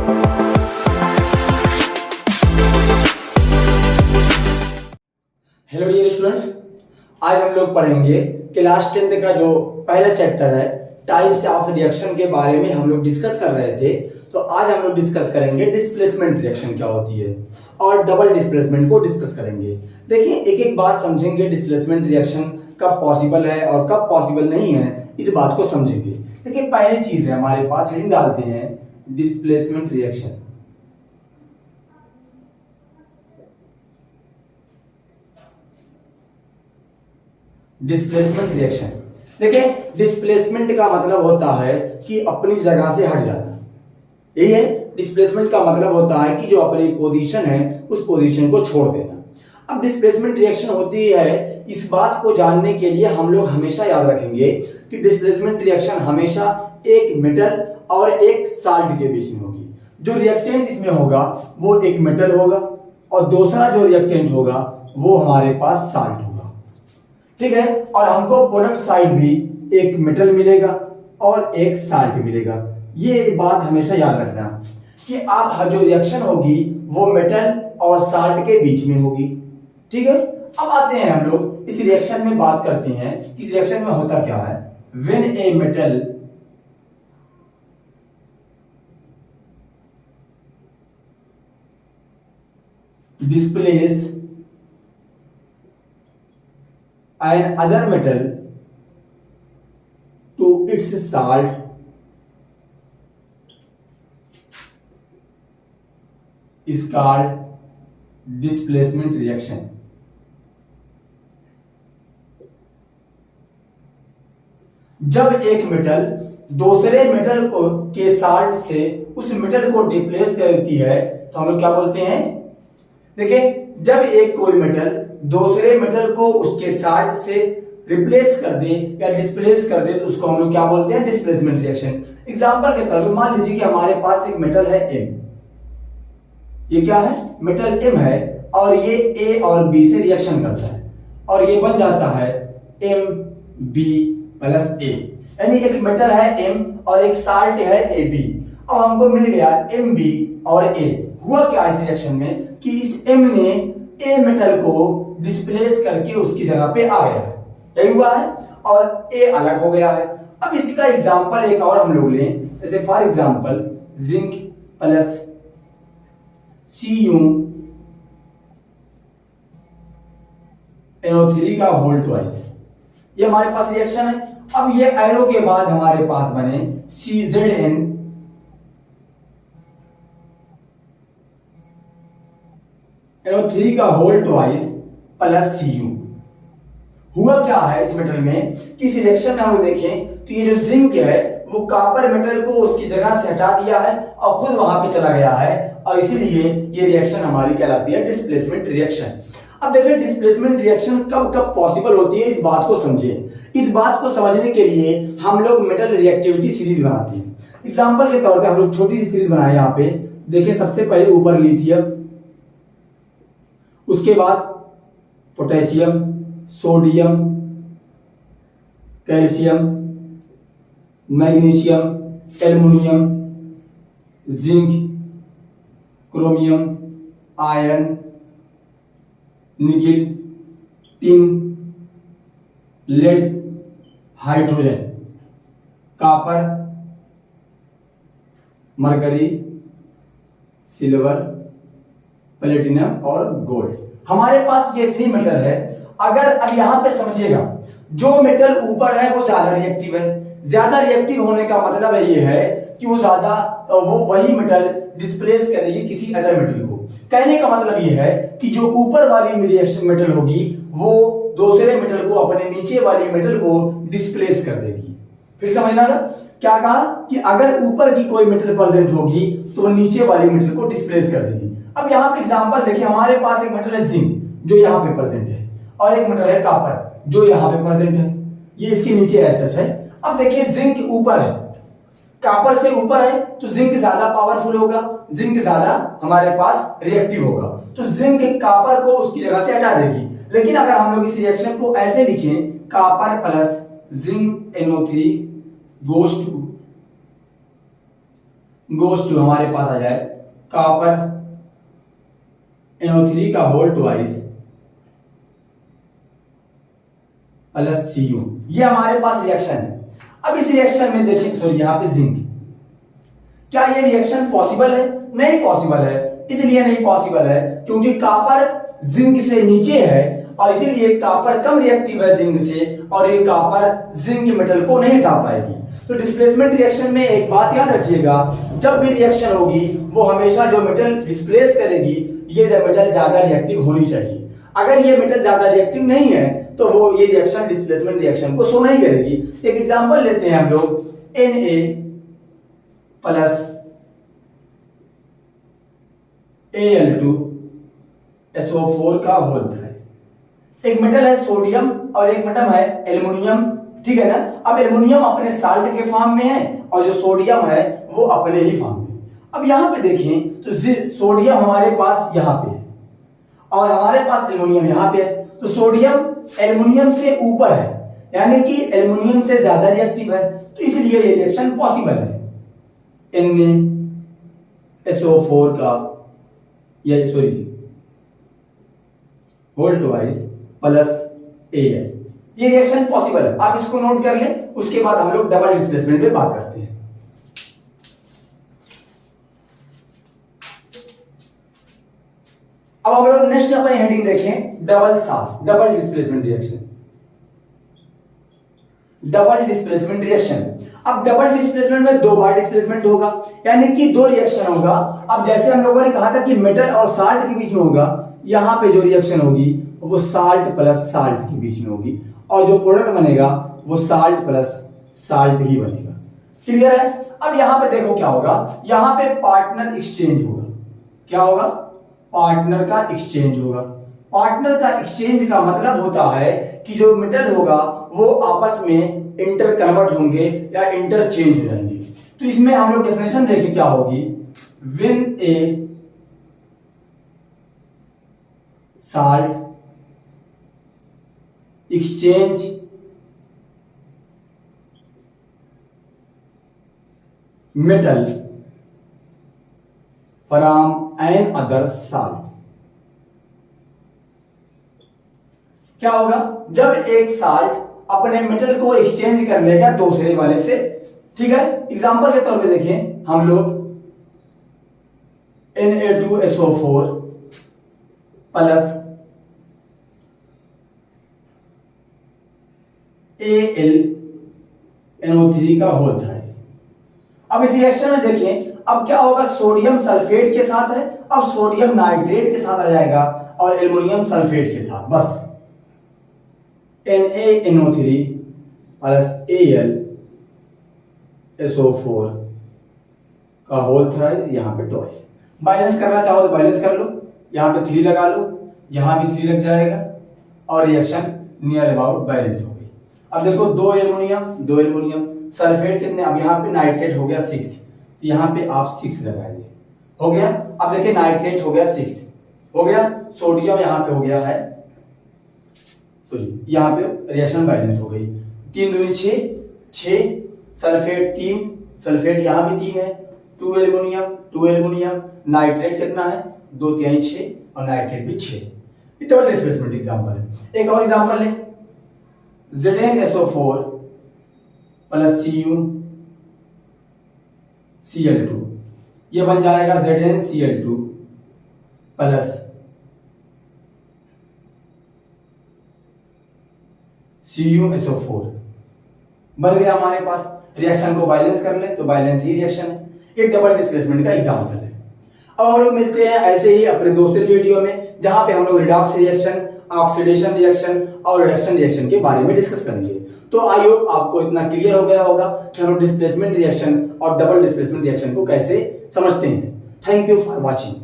Hello dear students, आज हम लोग पढ़ेंगे क्लास 10th का जो पहला चैप्टर है टाइप्स ऑफ रिएक्शन के बारे में हम लोग डिस्कस कर रहे थे। तो आज हम लोग डिस्कस करेंगे डिस्प्लेसमेंट रिएक्शन क्या होती है और डबल डिस्प्लेसमेंट को डिस्कस करेंगे। देखिए, एक एक बात समझेंगे। डिस्प्लेसमेंट रिएक्शन कब पॉसिबल है और कब पॉसिबल नहीं है, इस बात को समझेंगे। देखिए, पहली चीज है हमारे पास, हेडिंग डालते हैं डिस्प्लेसमेंट रिएक्शन। डिस्प्लेसमेंट रिएक्शन, देखिए डिस्प्लेसमेंट का मतलब होता है कि अपनी जगह से हट जाना। यही है डिस्प्लेसमेंट का मतलब, होता है कि जो अपनी पोजीशन है उस पोजीशन को छोड़ देना। अब डिस्प्लेसमेंट रिएक्शन होती है, इस बात को जानने के लिए हम लोग हमेशा याद रखेंगे कि डिस्प्लेसमेंट रिएक्शन हमेशा एक मेटल और एक साल्ट के बीच में होगी। जो रिएक्टेंट इसमें होगा वो एक मेटल होगा और दूसरा जो रिएक्टेंट होगा वो हमारे पास साल्ट होगा। ठीक है, और हमको प्रोडक्ट साइड भी एक मेटल मिलेगा और एक साल्ट मिलेगा। ये बात हमेशा याद रखना कि आप जो रिएक्शन होगी वो मेटल और साल्ट के बीच में होगी। ठीक है, अब आते हैं हम लोग इस रिएक्शन में, बात करते हैं इस रिएक्शन में होता क्या है। When a metal displace an other metal to its salt is called displacement reaction। जब एक मेटल दूसरे मेटल को के साल्ट से उस मेटल को डिप्लेस करती है तो हम लोग क्या बोलते हैं। देखिए, जब एक कोई मेटल दूसरे मेटल को उसके साल्ट से रिप्लेस कर दे या डिस्प्लेस कर दे तो उसको हम लोग क्या बोलते हैं, डिस्प्लेसमेंट रिएक्शन। एग्जांपल के तौर पर मान लीजिए कि हमारे पास एक मेटल है M। ये क्या है, मेटल M है और ये A और B से रिएक्शन करता है और ये बन जाता है MB प्लस A। यानी एक मेटल है M और एक साल्ट है AB। अब हमको मिल गया MB और A। हुआ क्या इस रिएक्शन में कि इस M ने A मेटल को डिस्प्लेस करके उसकी जगह पे आ गया है, यही हुआ है, और A अलग हो गया है। अब इसी का एग्जांपल एक और हम लोग लें, जैसे for example zinc plus CuNO3 का होल ट्वाइस। ये हमारे पास रिएक्शन है। अब ये एरो के बाद हमारे पास बने CZN NO3 का होल ट्वाइस प्लस Cu। हुआ क्या है इस मेटल में कि इस रिएक्शन में हम लोग देखें तो ये जो जिंक है वो कॉपर मेटल को उसकी जगह से हटा दिया है और खुद वहां पे चला गया है, और इसीलिए ये रिएक्शन हमारी कहलाती है डिस्प्लेसमेंट रिएक्शन। अब देखिए, डिस्प्लेसमेंट रिएक्शन कब कब पॉसिबल होती है, इस बात को समझें। इस बात को समझने के लिए हम लोग मेटल रिएक्टिविटी सीरीज बनाते हैं। एग्जाम्पल के तौर पर हम लोग छोटी सी सीरीज बनाए। यहाँ पे देखिए, सबसे पहले ऊपर लिथियम, उसके बाद potassium, sodium, calcium, magnesium, aluminium, zinc, chromium, iron, nickel, tin, lead, hydrogen, copper, mercury, silver, platinum और गोल्ड। हमारे पास ये 3 मेटल है। अगर अब यहां पे समझिएगा, जो मेटल ऊपर है वो ज्यादा रिएक्टिव है। ज्यादा रिएक्टिव होने का मतलब ये है कि वो वही मेटल डिस्प्लेस करेगी किसी अदर मेटल को। कहने का मतलब ये है कि जो ऊपर वाली रिएक्शन मेटल होगी वो दूसरे मेटल को, अपने नीचे वाली मेटल को डिस्प्लेस कर देगी। फिर समझना क्या कहा कि अगर ऊपर की कोई मेटल प्रेजेंट होगी तो वो नीचे वाली मेटल को डिस्प्लेस कर देगी। अब यहाँ पे एग्जांपल देखिए, हमारे पास एक मेटल है जिंक जो यहाँ पे प्रेजेंट है और एक मेटल है कॉपर जो यहाँ पे प्रेजेंट है। ये इसके नीचे ऐसा है। अब देखिए, जिंक ऊपर है, कॉपर से ऊपर है तो जिंक ज्यादा पावरफुल होगा, जिंक ज्यादा हमारे पास रिएक्टिव होगा, तो जिंक कॉपर को उसकी जगह से हटा देगी। लेकिन अगर हम लोग इस रिएक्शन को ऐसे लिखें, copper plus zinc NO3 goes to goes to हमारे पास आ जाए कॉपर NO3 का होल ट्वाइस प्लस Cu। ये हमारे पास रिएक्शन है। अब इस रिएक्शन में देखिए, सॉरी यहाँ पे जिंक, क्या ये रिएक्शन पॉसिबल है? नहीं पॉसिबल है। इसलिए नहीं पॉसिबल है क्योंकि कॉपर जिंक से नीचे है और इसीलिए कॉपर कम रिएक्टिव है जिंक से, और ये कॉपर जिंक मेटल को नहीं हटा पाएगी। तो डिस्प्लेसमेंट रिएक्शन में एक बात याद रखिएगा, जब भी रिएक्शन होगी वो हमेशा जो मेटल डिस्प्लेस करेगी ये मेटल ज्यादा रिएक्टिव होनी चाहिए। अगर ये मेटल ज्यादा रिएक्टिव नहीं है तो वो ये रिएक्शन डिस्प्लेसमेंट रिएक्शन को शो नहीं करेगी। एक एग्जांपल लेते हैं हम लोग, Na प्लस Al2SO4 का होल थ्राइस। एक मेटल है सोडियम और एक मेटल है एल्युमिनियम, ठीक है ना। अब एल्युमिनियम अपने साल्ट के फॉर्म में है और जो सोडियम है वो अपने ही फॉर्म में। अब यहां पे देखें तो सोडियम हमारे पास यहां पे है और हमारे पास एल्युमिनियम यहां पे है, तो सोडियम एल्युमिनियम से ऊपर है, यानी कि एल्युमिनियम से ज्यादा रिएक्टिव है, तो इसलिए ये रिएक्शन पॉसिबल है। NaSO4 का या sorry whole twice plus Al, ये रिएक्शन पॉसिबल है। आप इसको नोट कर लें, उसके बाद हम लोग डबल डिस्प्लेसमेंट पे बात करते हैं। अब हम लोग नेक्स्ट अपनी हेडिंग देखें, double displacement reaction. Double displacement reaction, अब डबल डिस्प्लेसमेंट में दो बार डिस्प्लेसमेंट होगा, यानी कि दो रिएक्शन होगा। अब जैसे हम लोगों ने कहा था कि मेटल और साल्ट के बीच में होगा, यहां पे जो रिएक्शन होगी वो साल्ट प्लस साल्ट के बीच में होगी और जो प्रोडक्ट बनेगा वो साल्ट प्लस साल्ट ही बनेगा। क्लियर है? अब यहां पे देखो क्या होगा, यहां पे पार्टनर एक्सचेंज होगा। क्या होगा? पार्टनर का एक्सचेंज होगा। पार्टनर का एक्सचेंज का मतलब होता है कि जो मेटल होगा वो आपस में इंटर कन्वर्ट होंगे या इंटरचेंज हो जाएंगे। तो इसमें हम लोग डेफिनेशन देखें क्या होगी, when A salt exchange metal from an other salt। क्या होगा? जब एक साल्ट अपने मेटल को एक्सचेंज कर लेगा दूसरे वाले से, ठीक है। एग्जांपल के तौर पे देखें हम लोग Na2SO4 प्लस AlNO3 का होल थ्राइस। अब इस रिएक्शन में देखें, अब क्या होगा, सोडियम सल्फेट के साथ है, अब सोडियम नाइट्रेट के साथ आ जाएगा और एल्युमिनियम सल्फेट के साथ, बस NaNO3 प्लस AlSO4 का होल थ्राइस, यहां पे ट्वाइस। बैलेंस करना चाहो तो बैलेंस कर लो, यहां पे 3 लगा लो, यहां भी 3 लग जाएगा और रिएक्शन नियर अबाउट बैलेंस हो गई। अब देखो दो एल्युमिनियम सल्फेट कितने, अब यहां पे नाइट्रेट हो गया 6, यहां पे आप 6 लगाएंगे, हो गया। अब देखिए नाइट्रेट हो गया 6, हो गया। सोडियम यहां पे हो गया है, सॉरी यहां पे रिएक्शन बैलेंस हो गई। 3 दूनी 6, सल्फेट 3, सल्फेट यहां भी 3 है, 2 एल्युमिनियम, नाइट्रेट कितना है 2 3 6 और नाइट्रेट भी 6। डबल डिस्प्लेसमेंट एग्जांपल है। एक और एग्जांपल ले, ZnSO4 प्लस CuCl2, ये बन जाएगा ZnCl2 प्लस CuSO4, बन गया हमारे पास। रिएक्शन को बैलेंस कर ले तो बैलेंस ही रिएक्शन है। ये डबल डिस्प्लेसमेंट का एग्जांपल है। अब हम लोग मिलते हैं ऐसे ही अपने दूसरे वीडियो में, जहां पे हम लोग रिडॉक्स रिएक्शन, ऑक्सीडेशन रिएक्शन और रिडक्शन रिएक्शन के बारे में डिस्कस करेंगे। तो आई होप आपको इतना क्लियर हो गया होगा कि हम लोग डिस्प्लेसमेंट रिएक्शन और डबल डिस्प्लेसमेंट रिएक्शन को कैसे समझते हैं। Thank you for watching.